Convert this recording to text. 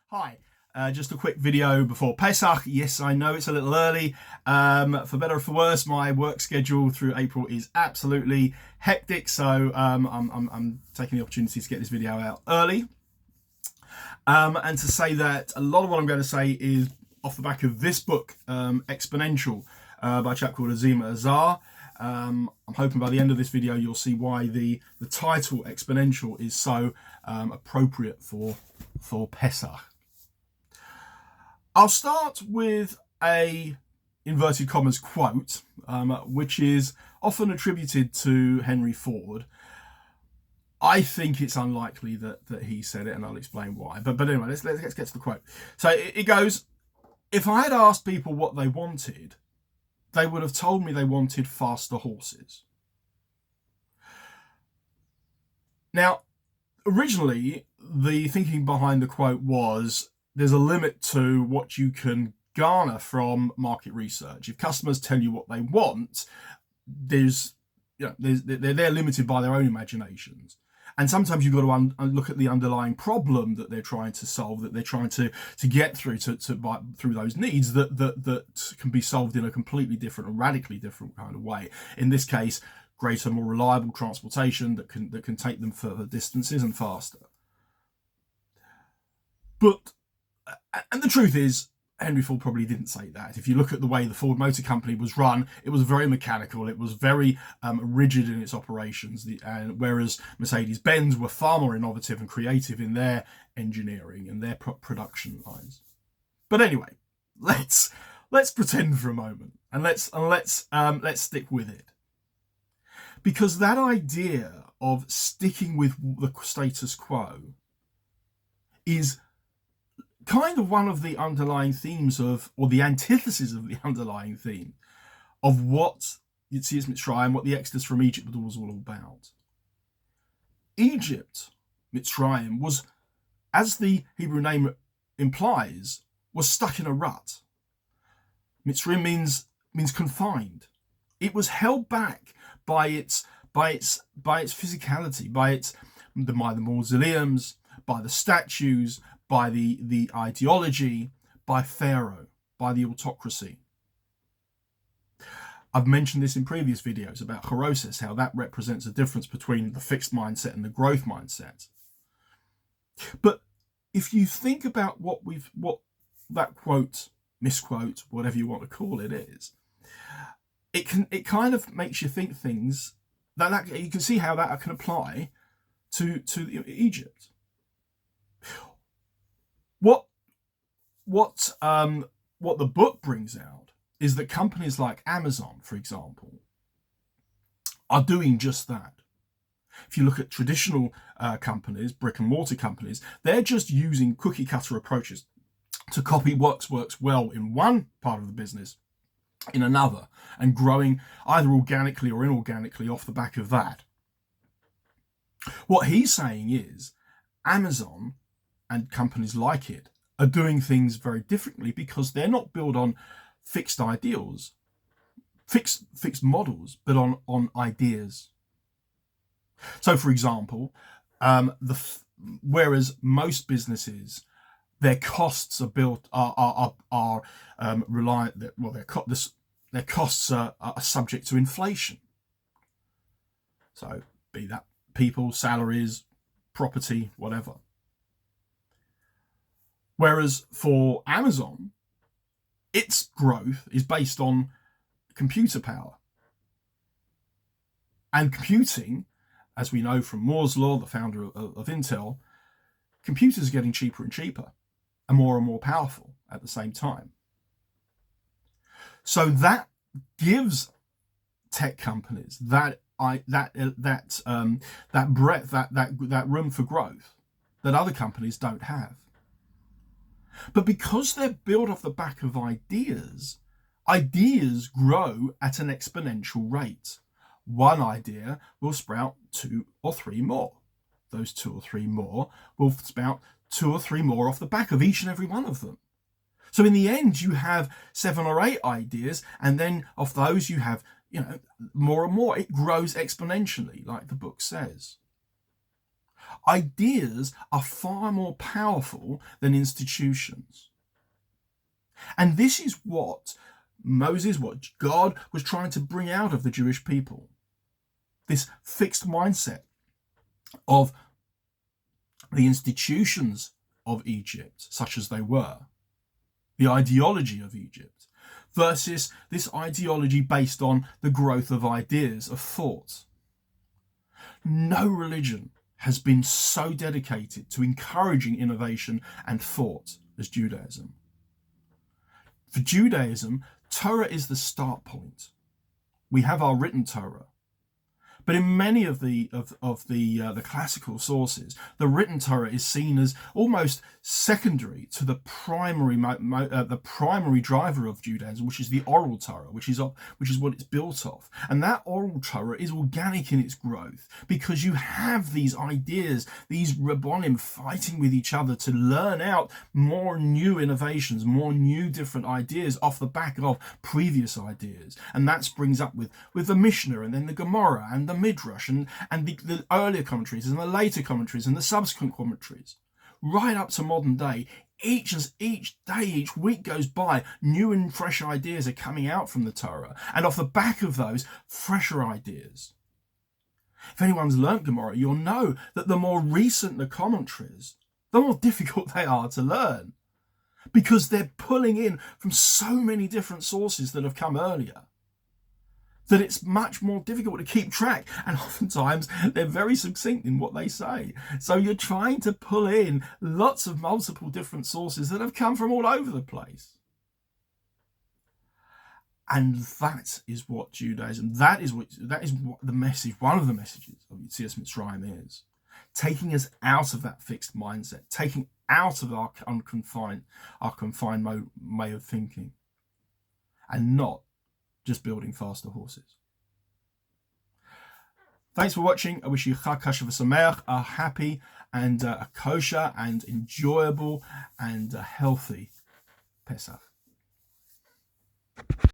Hi, just a quick video before Pesach. Yes, I know it's a little early. For better or for worse, my work schedule through April is absolutely hectic, so I'm taking the opportunity to get this video out early. And to say that a lot of what I'm going to say is off the back of this book, Exponential, by a chap called Azima Azar. I'm hoping by the end of this video you'll see why the title Exponential is so appropriate for Pesach. I'll start with a inverted commas quote, which is often attributed to Henry Ford. I think it's unlikely that he said it, and I'll explain why. But anyway, let's get to the quote. So it goes, "If I had asked people what they wanted, they would have told me they wanted faster horses." Now, originally, the thinking behind the quote was there's a limit to what you can garner from market research. If customers tell you what they want, they're limited by their own imaginations. And sometimes you've got to look at the underlying problem that they're trying to solve, that they're trying to get through through those needs that can be solved in a completely different, a radically different kind of way. In this case, greater, more reliable transportation that can take them further distances and faster. And the truth is, Henry Ford probably didn't say that. If you look at the way the Ford Motor Company was run, it was very mechanical. It was very rigid in its operations. Whereas Mercedes-Benz were far more innovative and creative in their engineering and their production lines. But anyway, let's pretend for a moment and let's stick with it, because that idea of sticking with the status quo is kind of one of the underlying themes or the antithesis of the underlying theme of what Yetzias Mitzrayim, what the Exodus from Egypt was all about. Egypt, Mitzrayim, was, as the Hebrew name implies, was stuck in a rut. Mitzrayim means confined. It was held back by its physicality, by the mausoleums, by the statues, by the ideology, by Pharaoh, by the autocracy. I've mentioned this in previous videos about Chorosis, how that represents a difference between the fixed mindset and the growth mindset. But if you think about what that quote, misquote, whatever you want to call it is, it kind of makes you think things that you can see how that can apply to Egypt. What the book brings out is that companies like Amazon, for example, are doing just that. If you look at traditional companies, brick and mortar companies, they're just using cookie cutter approaches to copy what works well in one part of the business in another, and growing either organically or inorganically off the back of that. What he's saying is Amazon and companies like it are doing things very differently because they're not built on fixed ideals, fixed models, but on ideas. So, for example, whereas most businesses, their costs are reliant. Well, their costs are subject to inflation. So, be that people, salaries, property, whatever. Whereas for Amazon, its growth is based on computer power. And computing, as we know from Moore's Law, the founder of Intel, computers are getting cheaper and cheaper and more powerful at the same time. So that gives tech companies that breadth, that room for growth that other companies don't have. But because they're built off the back of ideas grow at an exponential rate. One idea will sprout 2 or 3 more. Those 2 or 3 more will sprout 2 or 3 more off the back of each and every one of them. So in the end, you have 7 or 8 ideas, and then of those you have, more and more. It grows exponentially, like the book says. Ideas are far more powerful than institutions. And this is what what God was trying to bring out of the Jewish people. This fixed mindset of the institutions of Egypt, such as they were, the ideology of Egypt, versus this ideology based on the growth of ideas, of thought. No religion has been so dedicated to encouraging innovation and thought as Judaism. For Judaism, Torah is the start point. We have our written Torah. But in many of the classical sources, the written Torah is seen as almost secondary to the primary driver of Judaism, which is the oral Torah, which is what it's built off. And that oral Torah is organic in its growth because you have these ideas, these Rabbonim fighting with each other to learn out more new innovations, more new different ideas off the back of previous ideas. And that springs up with the Mishnah and then the Gemara and the Midrash and the earlier commentaries and the later commentaries and the subsequent commentaries, right up to modern day. Each day, each week goes by, new and fresh ideas are coming out from the Torah, and off the back of those, fresher ideas. If anyone's learnt Gemara, you'll know that the more recent the commentaries, the more difficult they are to learn, because they're pulling in from so many different sources that have come earlier, that it's much more difficult to keep track, and oftentimes they're very succinct in what they say. So you're trying to pull in lots of multiple different sources that have come from all over the place. And that is what Judaism, that is what the message, one of the messages of Yetzias Mitzrayim is. Taking us out of that fixed mindset, taking out of our confined way of thinking, and not just building faster horses. Thanks for watching. I wish you Chag Kasher v'Sameach, a happy and a kosher and enjoyable and healthy Pesach.